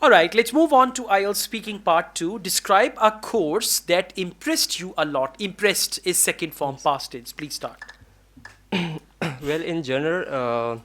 All right, let's move on to IELTS speaking part 2. Describe a course that impressed you a lot. Impressed is second form Yes. past tense. Please start. Well, in general,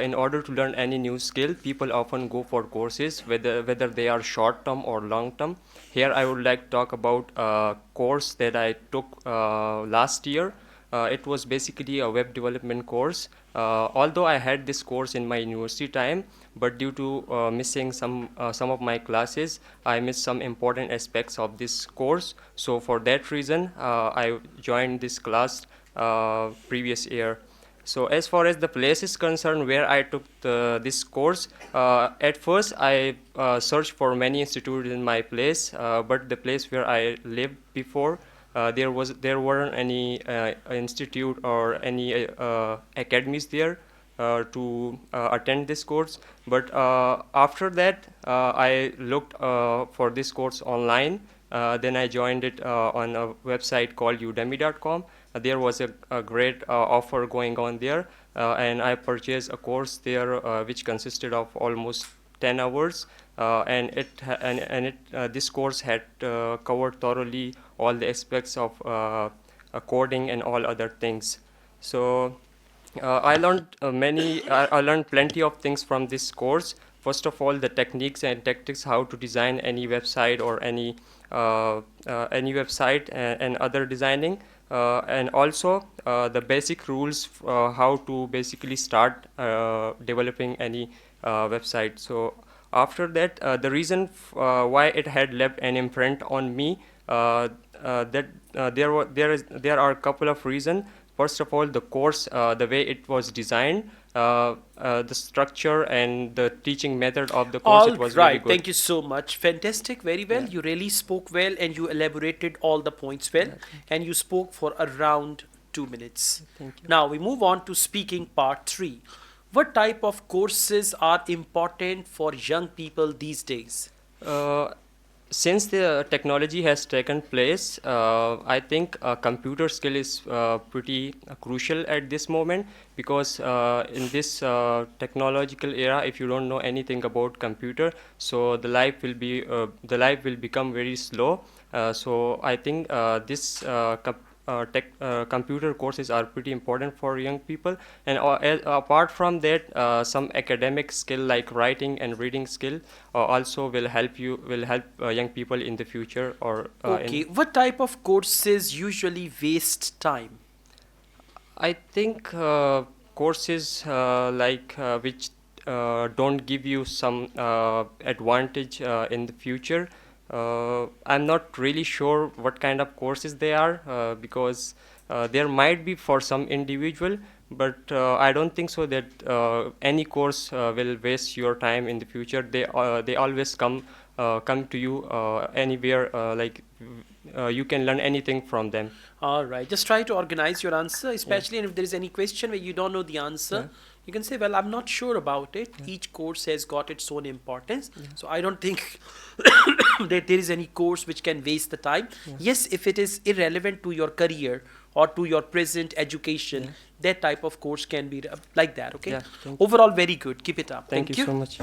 in order to learn any new skill, people often go for courses, whether they are short term or long term. Here, I would like to talk about a course that I took last year. It was basically a web development course. Although I had this course in my university time, but due to missing some of my classes, I missed some important aspects of this course. So for that reason, I joined this class previous year. So as far as the place is concerned, where I took this course, at first I searched for many institutes in my place, but the place where I lived before, there weren't any institute or any academies there to attend this course. But after that, I looked for this course online. Then I joined it on a website called udemy.com. There was a great offer going on there, and I purchased a course there which consisted of almost 10 hours, and this course had covered thoroughly all the aspects of coding and all other things. So I learned plenty of things from this course. First of all, the techniques and tactics how to design any website or any website and other designing, and also the basic rules how to basically start developing any website. So after that, the reason why it had left an imprint on me, that there are a couple of reasons. First of all, the course, the way it was designed, the structure and the teaching method of the course, All it was really right, good. thank you so much. Fantastic, very well. Yeah. You really spoke well and you elaborated all the points well, Yeah. and you spoke for around 2 minutes. Thank you. Now we move on to speaking part 3. What type of courses are important for young people these days? Uh, since the technology has taken place, I think computer skill is pretty crucial at this moment, because in this technological era, if you don't know anything about computer, so the life will become very slow. So I think computer courses are pretty important for young people, and apart from that, some academic skill like writing and reading skill also will help young people in the future, or Okay, in what type of courses usually waste time? I think courses which don't give you some advantage in the future. I'm not really sure what kind of courses they are, because there might be for some individual, but I don't think so that any course will waste your time in the future. They always come to you anywhere, you can learn anything from them. All right, just try to organize your answer, Yeah. especially if there is any question where you don't know the answer. Yeah. You can say, well, I'm not sure about it. Yeah. Each course has got its own importance. Yeah. So I don't think that there is any course which can waste the time. Yeah. Yes, if it is irrelevant to your career or to your present education, Yeah. that type of course can be like that, okay? Yeah. Thank you. Overall, very good. Keep it up. Thank you Thank so you. much.